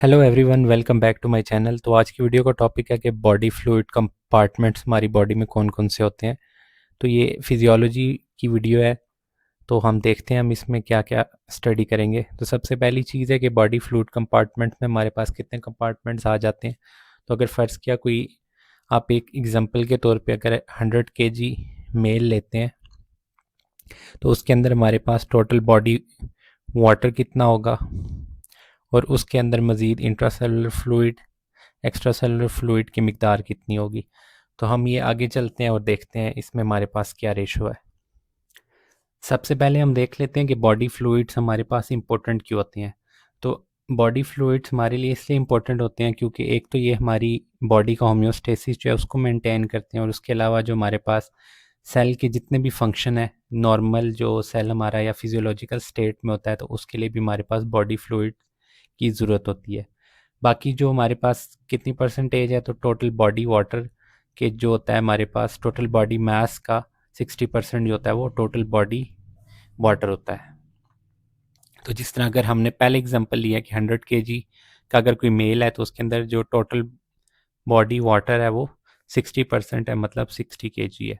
Hello everyone, welcome back to my channel. तो आज की वीडियो का टॉपिक है कि बॉडी फ्लूइड कंपार्टमेंट्स हमारी बॉडी में कौन कौन से होते हैं। तो ये फिजियोलॉजी की वीडियो है। तो हम देखते हैं हम इसमें क्या क्या स्टडी करेंगे। तो सबसे पहली चीज़ है कि बॉडी फ्लूइड कंपार्टमेंट में हमारे पास कितने कंपार्टमेंट्स आ जाते हैं। तो अगर फ़र्ज़ किया कोई आप एक एग्जांपल के तौर पे अगर 100 kg मेल लेते हैं तो उसके अंदर हमारे पास टोटल बॉडी वाटर कितना होगा और उसके अंदर मज़ीद intracellular fluid extra cellular fluid की मिकदार कितनी होगी। तो हम ये आगे चलते हैं और देखते हैं इसमें हमारे पास क्या रेशो है। सबसे पहले हम देख लेते हैं कि बॉडी फ्लूइड्स हमारे पास इंपॉर्टेंट क्यों होते हैं। तो बॉडी फ्लूइड्स हमारे लिए इसलिए इंपॉर्टेंट होते हैं क्योंकि एक तो ये हमारी बॉडी का होम्योस्टेसिस जो है उसको मेंटेन करते हैं, और उसके अलावा जो हमारे पास सेल के जितने भी फंक्शन है, नॉर्मल जो सेल हमारा या फिजियोलॉजिकल स्टेट में होता है, तो उसके लिए भी हमारे पास बॉडी फ्लूइड की ज़रूरत होती है। बाकी जो हमारे पास कितनी परसेंटेज है, तो टोटल बॉडी वाटर के जो होता है हमारे पास टोटल बॉडी मास का 60% जो होता है वो टोटल बॉडी वाटर होता है। तो जिस तरह अगर हमने पहले एग्जांपल लिया कि 100 kg का अगर कोई मेल है तो उसके अंदर जो टोटल बॉडी वाटर है वो 60% है, मतलब 60 kg है।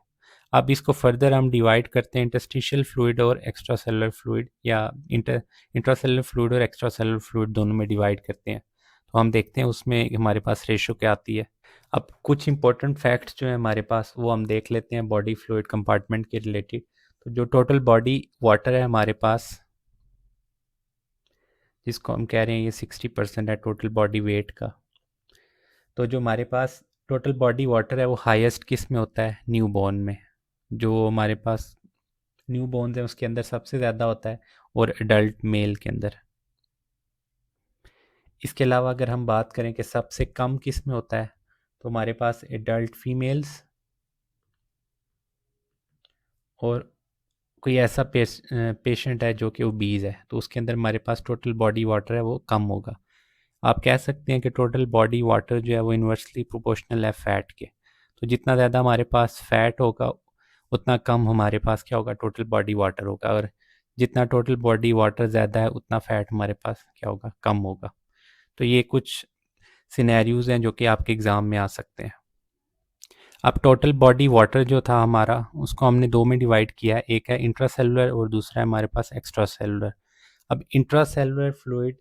अब इसको फर्दर हम डिवाइड करते हैं इंटरस्टिशियल फ्लूइड और एक्स्ट्रा सेलुलर फ्लूइड, या इंट्रासेलुलर फ्लूइड और एक्स्ट्रा सेलुलर फ्लूइड दोनों में डिवाइड करते हैं। तो हम देखते हैं उसमें हमारे पास रेशो क्या आती है। अब कुछ इंपॉर्टेंट फैक्ट्स जो है हमारे पास वो हम देख लेते हैं बॉडी फ्लूइड कंपार्टमेंट के रिलेटेड। तो जो टोटल बॉडी वाटर है हमारे पास, जिसको हम कह रहे हैं ये 60% है टोटल बॉडी वेट का। तो जो हमारे पास टोटल बॉडी वाटर है वो हाईएस्ट किस में होता है, न्यू बॉर्न में। जो हमारे पास न्यू बॉर्न है उसके अंदर सबसे ज़्यादा होता है, और एडल्ट मेल के अंदर। इसके अलावा अगर हम बात करें कि सबसे कम किस में होता है, तो हमारे पास एडल्ट फीमेल्स, और कोई ऐसा पेशेंट है जो कि ओबीज है तो उसके अंदर हमारे पास टोटल बॉडी वाटर है वो कम होगा। आप कह सकते हैं कि टोटल बॉडी वाटर जो है वो इन्वर्सली प्रोपोर्शनल है फैट के। तो जितना ज़्यादा हमारे पास फैट होगा उतना कम हमारे पास क्या होगा, टोटल बॉडी वाटर होगा, और जितना टोटल बॉडी वाटर ज़्यादा है उतना फैट हमारे पास क्या होगा, कम होगा। तो ये कुछ सिनेरियोज़ हैं जो कि आपके एग्ज़ाम में आ सकते हैं। अब टोटल बॉडी वाटर जो था हमारा उसको हमने दो में डिवाइड किया है, एक है इंट्रासेलुलर और दूसरा है हमारे पास एक्स्ट्रा सेलुलर। अब इंट्रासेलुलर फ्लूइड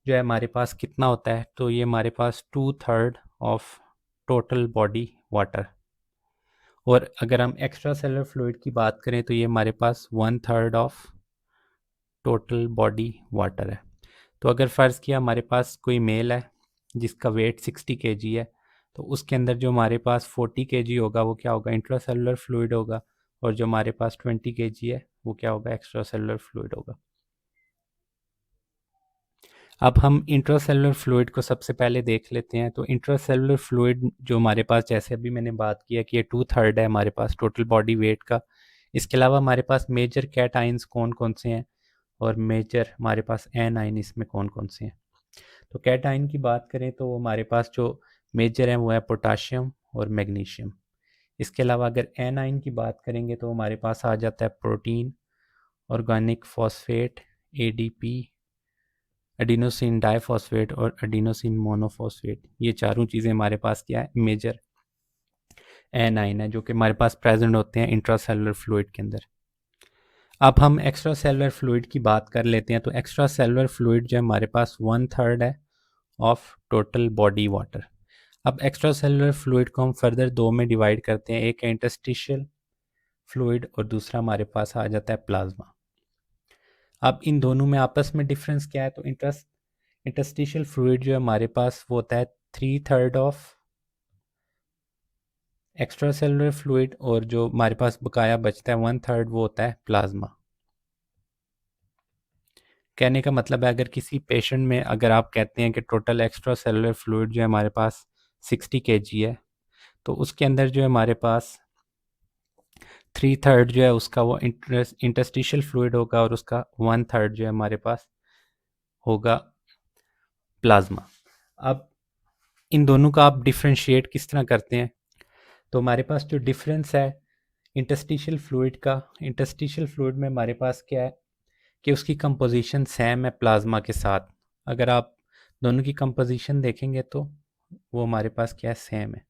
जो है हमारे पास कितना होता है, तो ये हमारे पास 2/3 ऑफ टोटल बॉडी वाटर। और अगर हम एक्स्ट्रा सेलुलर फ्लूइड की बात करें तो ये हमारे पास 1/3 ऑफ टोटल बॉडी वाटर है। तो अगर फ़र्ज़ किया हमारे पास कोई मेल है जिसका वेट 60 kg है, तो उसके अंदर जो हमारे पास 40 kg होगा वो क्या होगा, इंट्रा सेलुलर फ्लूइड होगा, और जो हमारे पास 20 kg है वो क्या होगा, एक्स्ट्रा सेलुलर फ्लूइड होगा। अब हम इंट्रासेलुलर फ्लूइड को सबसे पहले देख लेते हैं। तो इंट्रासेलुलर फ्लूइड जो हमारे पास, जैसे अभी मैंने बात किया कि ये 2/3 है हमारे पास टोटल बॉडी वेट का। इसके अलावा हमारे पास मेजर कैटाइंस कौन कौन से हैं, और मेजर हमारे पास एनाइन इसमें कौन कौन से हैं। तो कैटाइन की बात करें तो हमारे पास जो मेजर हैं वो है पोटाशियम और मैग्नीशियम। इसके अलावा अगर एनाइन की बात करेंगे तो हमारे पास आ जाता है protein, organic phosphate, ADP, adenosine diphosphate और एडिनोसिन मोनोफॉस्फेट। ये चारों चीज़ें हमारे पास क्या है, मेजर एनाइन है जो कि हमारे पास प्रेजेंट होते हैं इंट्रासेलुलर फ्लूइड के अंदर। अब हम एक्स्ट्रा सेलुलर फ्लूइड की बात कर लेते हैं। तो एक्स्ट्रा सेलुलर फ्लूइड जो हमारे पास 1/3 है ऑफ टोटल बॉडी वाटर। अब एक्स्ट्रा सेलुलर फ्लूइड को हम फर्दर दो में डिवाइड करते हैं, एक है इंटरस्टिशियल फ्लूइड और दूसरा हमारे पास आ जाता है प्लाज्मा। अब इन दोनों में आपस में डिफरेंस क्या है, तो इंटरस्टिशियल फ्लूइड जो है हमारे पास वो होता है 3/3 ऑफ एक्स्ट्रा सेलुलर फ्लूइड, और जो हमारे पास बकाया बचता है 1/3 वो होता है प्लाज्मा। कहने का मतलब है अगर किसी पेशेंट में अगर आप कहते हैं कि टोटल एक्स्ट्रा सेलुलर फ्लूइड जो है हमारे पास 60 kg है, तो उसके अंदर जो है हमारे पास 3/3 जो है उसका वो इंटरस्टिशियल फ्लूइड होगा, और उसका 1/3 जो है हमारे पास होगा प्लाज्मा। अब इन दोनों का आप डिफ्रेंशिएट किस तरह करते हैं, तो हमारे पास जो डिफरेंस है इंटरस्टिशियल फ्लूइड का, इंटरस्टिशियल फ्लूइड में हमारे पास क्या है कि उसकी कंपोजिशन सेम है प्लाज्मा के साथ। अगर आप दोनों की कंपोजिशन देखेंगे तो वो हमारे पास क्या है, सेम है।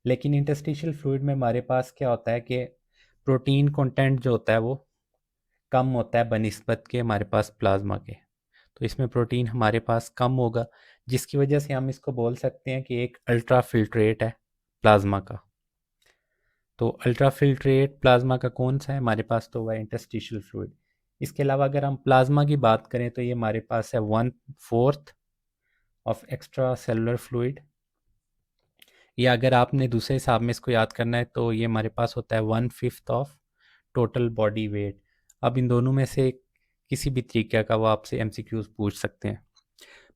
लेकिन इंटरस्टिशियल फ्लूइड में हमारे पास क्या होता है कि प्रोटीन कंटेंट जो होता है वो कम होता है बनिस्बत के हमारे पास प्लाज्मा के। तो इसमें प्रोटीन हमारे पास कम होगा, जिसकी वजह से हम इसको बोल सकते हैं कि एक अल्ट्रा फिल्ट्रेट है प्लाज्मा का। तो अल्ट्रा फिल्ट्रेट प्लाज्मा का कौन सा है हमारे पास, तो वह इंटरस्टिशियल फ्लूइड। इसके अलावा अगर हम प्लाज्मा की बात करें तो ये हमारे पास है 1/4 ऑफ एक्स्ट्रा सेलुलर फ्लूइड, या अगर आपने दूसरे हिसाब में इसको याद करना है तो ये हमारे पास होता है 1/5 ऑफ टोटल बॉडी वेट। अब इन दोनों में से किसी भी तरीके का वो आपसे एमसीक्यूज पूछ सकते हैं।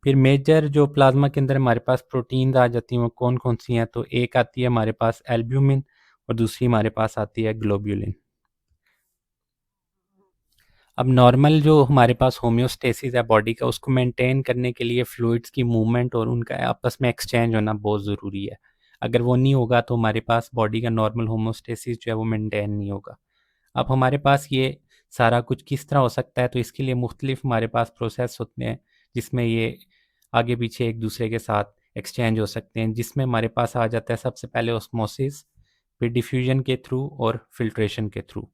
फिर मेजर जो प्लाज्मा के अंदर हमारे पास प्रोटीन आ जाती हैं वो कौन कौन सी हैं, तो एक आती है हमारे पास एल्ब्यूमिन और दूसरी हमारे पास आती है ग्लोब्यूलिन। अब नॉर्मल जो हमारे पास होम्योस्टेसिस है बॉडी का, उसको मेंटेन करने के लिए फ्लूइड्स की मूवमेंट और उनका आपस में एक्सचेंज होना बहुत ज़रूरी है। अगर वो नहीं होगा तो हमारे पास बॉडी का नॉर्मल होम्योस्टेसिस जो है वो मेंटेन नहीं होगा। अब हमारे पास ये सारा कुछ किस तरह हो सकता है, तो इसके लिए मुख्तलिफ हमारे पास प्रोसेस होते हैं जिसमें ये आगे पीछे एक दूसरे के साथ एक्सचेंज हो सकते हैं, जिसमें हमारे पास आ जाता है सबसे पहले ऑस्मोसिस, फिर डिफ्यूजन के थ्रू और फिल्ट्रेशन के थ्रू।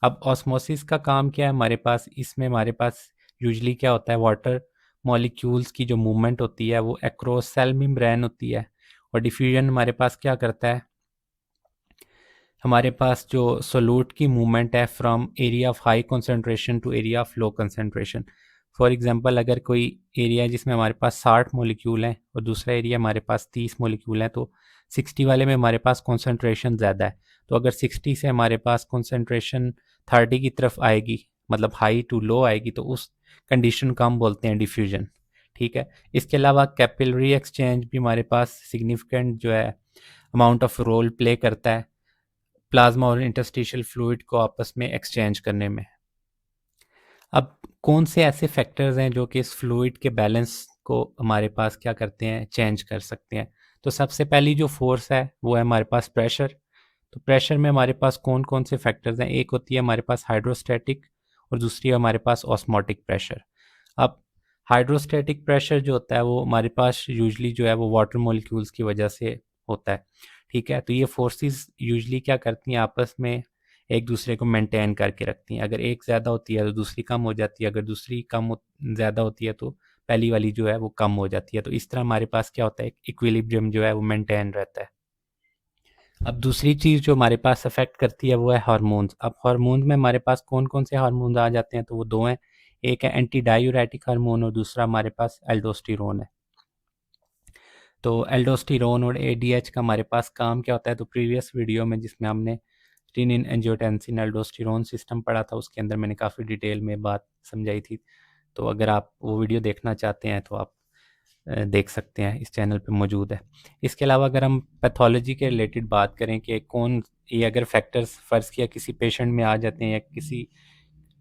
अब ऑस्मोसिस का काम क्या है हमारे पास, इसमें हमारे पास यूजली क्या होता है, वाटर मॉलिक्यूल्स की जो मूवमेंट होती है वो अक्रॉस सेल मेम्ब्रेन होती है। और डिफ्यूजन हमारे पास क्या करता है, हमारे पास जो सोलूट की मूवमेंट है from area of high concentration to area of low concentration. For example अगर कोई एरिया है जिसमें हमारे पास 60 मॉलिक्यूल हैं और दूसरा एरिया हमारे पास 30 मॉलिक्यूल हैं, तो 60 वाले में हमारे पास कंसंट्रेशन ज़्यादा है। तो अगर 60 से हमारे पास कंसंट्रेशन 30 की तरफ आएगी, मतलब हाई टू लो आएगी, तो उस कंडीशन को हम बोलते हैं डिफ्यूजन। ठीक है। इसके अलावा कैपिलरी एक्सचेंज भी हमारे पास सिग्निफिकेंट जो है अमाउंट ऑफ रोल प्ले करता है प्लाज्मा और इंटरस्टिशियल फ्लूइड को आपस में एक्सचेंज करने में। अब कौन से ऐसे फैक्टर्स हैं जो कि इस फ्लूइड के बैलेंस को हमारे पास क्या करते हैं, चेंज कर सकते हैं। तो सबसे पहली जो फोर्स है वो है हमारे पास प्रेशर। तो प्रेशर में हमारे पास कौन कौन से फैक्टर्स हैं, एक होती है हमारे पास हाइड्रोस्टैटिक और दूसरी है हमारे पास ऑस्मोटिक प्रेशर। अब हाइड्रोस्टैटिक प्रेशर जो होता है वो हमारे पास यूजली जो है वो वाटर मॉलिक्यूल्स की वजह से होता है। ठीक है। तो ये फोर्सेस यूजली क्या करती हैं, आपस में एक दूसरे को मेंटेन करके रखती हैं। अगर एक ज़्यादा होती है तो दूसरी कम हो जाती है, अगर दूसरी ज़्यादा होती है तो पहली वाली जो है वो कम हो जाती है। तो इस तरह हमारे पास क्या होता है, इक्विलिब्रियम जो है वो मेंटेन रहता है। अब दूसरी चीज़ जो हमारे पास अफेक्ट करती है वो है हार्मोन्स। अब हार्मोन्स में हमारे पास कौन कौन से हार्मोन्स आ जाते हैं, तो वो दो हैं। एक है एंटी डायूरेटिक हार्मोन और दूसरा हमारे पास एल्डोस्टेरोन है। तो एल्डोस्टेरोन और एडीएच का हमारे पास काम क्या होता है, तो प्रीवियस वीडियो में जिसमें हमने रीनिन एंजियोटेंसिन एल्डोस्टेरोन सिस्टम पढ़ा था उसके अंदर मैंने काफ़ी डिटेल में बात समझाई थी। तो अगर आप वो वीडियो देखना चाहते हैं तो आप देख सकते हैं, इस चैनल पे मौजूद है। इसके अलावा अगर हम पैथोलॉजी के रिलेटेड बात करें कि कौन ये अगर फैक्टर्स फ़र्ज़ किया किसी पेशेंट में आ जाते हैं या किसी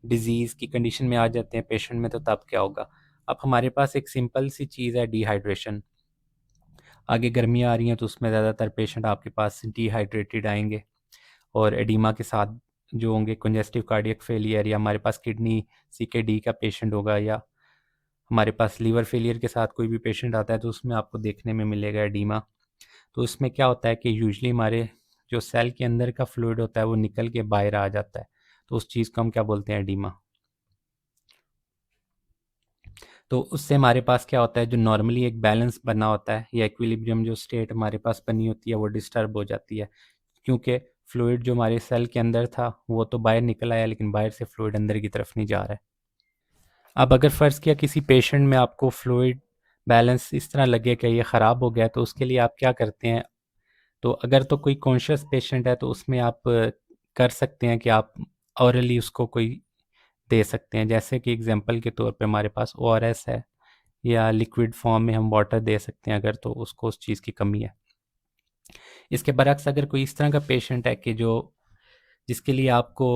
डिज़ीज़ की कंडीशन में आ जाते हैं पेशेंट में, तो तब क्या होगा। अब हमारे पास एक सिंपल सी चीज़ है डिहाइड्रेशन। आगे गर्मियाँ आ रही हैं तो उसमें ज़्यादातर पेशेंट आपके पास डिहाइड्रेटेड आएंगे और एडिमा के साथ जो होंगे कंजेस्टिव कार्डियक फेलियर, या हमारे पास किडनी सीकेडी का पेशेंट होगा, या हमारे पास लीवर फेलियर के साथ कोई भी पेशेंट आता है तो उसमें आपको देखने में मिलेगा एडिमा। तो उसमें क्या होता है कि यूजली हमारे जो सेल के अंदर का फ्लूइड होता है वो निकल के बाहर आ जाता है, तो उस चीज़ को हम क्या बोलते हैं, एडिमा। तो उससे हमारे पास क्या होता है, जो नॉर्मली एक बैलेंस बना होता है या इक्विलिब्रियम जो स्टेट हमारे पास बनी होती है वो डिस्टर्ब हो जाती है, क्योंकि फ्लूइड जो हमारे सेल के अंदर था वो तो बाहर निकल आया लेकिन बाहर से फ्लूइड अंदर की तरफ नहीं जा रहा है। अब अगर फ़र्ज़ किया किसी पेशेंट में आपको फ्लूइड बैलेंस इस तरह लगे कि ये ख़राब हो गया, तो उसके लिए आप क्या करते हैं, तो अगर तो कोई कॉन्शियस पेशेंट है तो उसमें आप कर सकते हैं कि आप ऑरली उसको कोई दे सकते हैं। जैसे कि एग्जांपल के तौर पे हमारे पास ओआरएस है, या लिक्विड फॉर्म में हम वाटर दे सकते हैं अगर तो उसको उस चीज़ की कमी है। इसके बरक्स अगर कोई इस तरह का पेशेंट है कि जो जिसके लिए आपको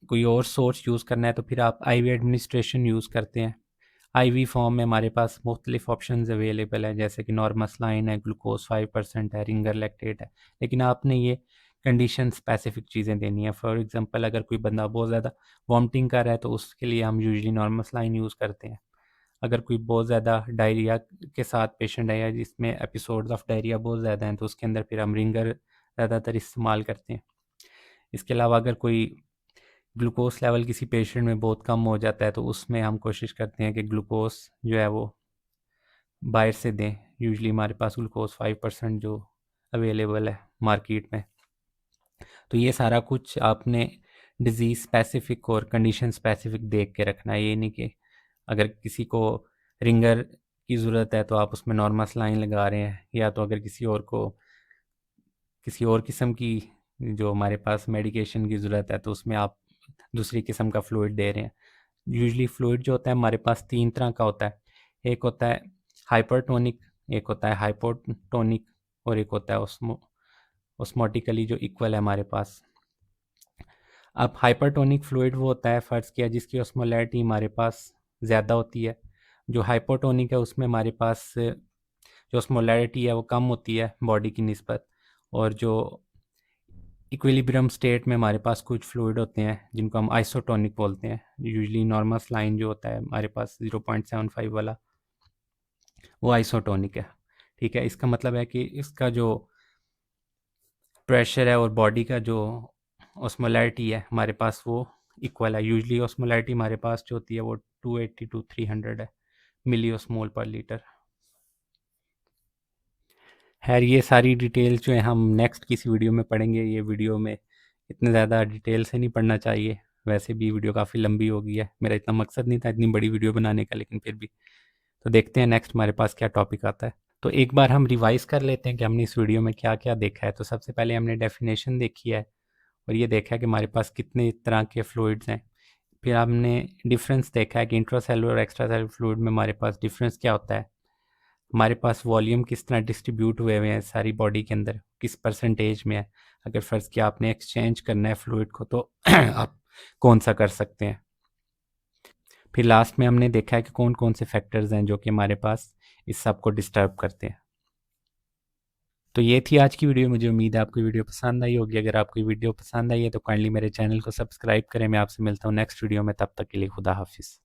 कोई और सोर्स यूज़ करना है, तो फिर आप आईवी एडमिनिस्ट्रेशन यूज़ करते हैं। आईवी फॉर्म में हमारे पास मुख्तलिफ ऑप्शंस अवेलेबल हैं, जैसे कि नॉर्मसलाइन है, ग्लूकोज 5% है, रिंगर लैक्टेट है। लेकिन आपने ये कंडीशन स्पेसिफिक चीज़ें देनी है। फॉर एग्जांपल अगर कोई बंदा बहुत ज़्यादा वॉमिटिंग कर रहा है तो उसके लिए हम यूजली नॉर्मसलाइन यूज़ करते हैं। अगर कोई बहुत ज़्यादा डायरिया के साथ पेशेंट है या जिसमें एपिसोड्स ऑफ डायरिया बहुत ज़्यादा हैं तो उसके अंदर फिर हम रिंगर ज़्यादातर इस्तेमाल करते हैं। इसके अलावा अगर कोई ग्लूकोज लेवल किसी पेशेंट में बहुत कम हो जाता है तो उसमें हम कोशिश करते हैं कि ग्लूकोज जो है वो बाहर से दें। यूजली हमारे पास ग्लूकोज 5% जो अवेलेबल है मार्केट में। तो ये सारा कुछ आपने डिज़ीज़ स्पेसिफिक और कंडीशन स्पेसिफिक देख के रखना है। ये नहीं कि अगर किसी को रिंगर की ज़रूरत है तो आप उसमें नॉर्मल सलाइन लगा रहे हैं, या तो अगर किसी और को किसी और किस्म की जो हमारे पास मेडिकेशन की ज़रूरत है तो उसमें आप दूसरी किस्म का फ्लूइड दे रहे हैं। यूजली फ्लूइड जो होता है हमारे पास 3 तरह का होता है। एक होता है हाइपरटोनिक, एक होता है हाइपोटोनिक और एक होता है ऑस्मोटिकली जो इक्वल है हमारे पास। अब हाइपरटोनिक फ्लूइड वो होता है, फ़र्ज़ किया, जिसकी ऑस्मोलैरिटी हमारे पास ज़्यादा होती है। जो हाइपोटोनिक है उसमें हमारे पास जो ऑस्मोलैरिटी है वो कम होती है बॉडी की निस्बत। और जो इक्विलिब्रियम स्टेट में हमारे पास कुछ फ्लूइड होते हैं जिनको हम आइसोटोनिक बोलते हैं। यूजली नॉर्मल लाइन जो होता है हमारे पास 0.75 वाला, वो आइसोटोनिक है। ठीक है, इसका मतलब है कि इसका जो प्रेशर है और बॉडी का जो ऑस्मोलैरिटी है हमारे पास वो इक्वल है। यूजली ऑस्मोलैरिटी हमारे पास जो होती है वो 280 टू 300 है मिली ऑस्मोल पर लीटर। खैर ये सारी डिटेल्स जो है हम नेक्स्ट किसी वीडियो में पढ़ेंगे। ये वीडियो में इतने ज़्यादा डिटेल से नहीं पढ़ना चाहिए, वैसे भी वीडियो काफ़ी लंबी हो गई है। मेरा इतना मकसद नहीं था इतनी बड़ी वीडियो बनाने का, लेकिन फिर भी। तो देखते हैं नेक्स्ट हमारे पास क्या टॉपिक आता है। तो एक बार हम रिवाइज़ कर लेते हैं कि हमने इस वीडियो में क्या क्या देखा है। तो सबसे पहले हमने डेफिनेशन देखी है और ये देखा है कि हमारे पास कितने तरह के फ्लूइड्स हैं। फिर हमने डिफरेंस देखा है कि इंट्रासेलुलर और एक्स्ट्रा सेलुलर फ्लूइड में हमारे पास डिफरेंस क्या होता है। हमारे पास वॉल्यूम किस तरह डिस्ट्रीब्यूट हुए हुए हैं सारी बॉडी के अंदर, किस परसेंटेज में है। अगर फ़र्ज़ किया आपने एक्सचेंज करना है फ्लूइड को तो आप कौन सा कर सकते हैं। फिर लास्ट में हमने देखा है कि कौन कौन से फैक्टर्स हैं जो कि हमारे पास इस सब को डिस्टर्ब करते हैं। तो ये थी आज की वीडियो। मुझे उम्मीद है आपको वीडियो पसंद आई होगी। अगर आपको वीडियो पसंद आई है तो काइंडली मेरे चैनल को सब्सक्राइब करें। मैं आपसे मिलता हूँ नेक्स्ट वीडियो में, तब तक के लिए खुदा हाफिज़।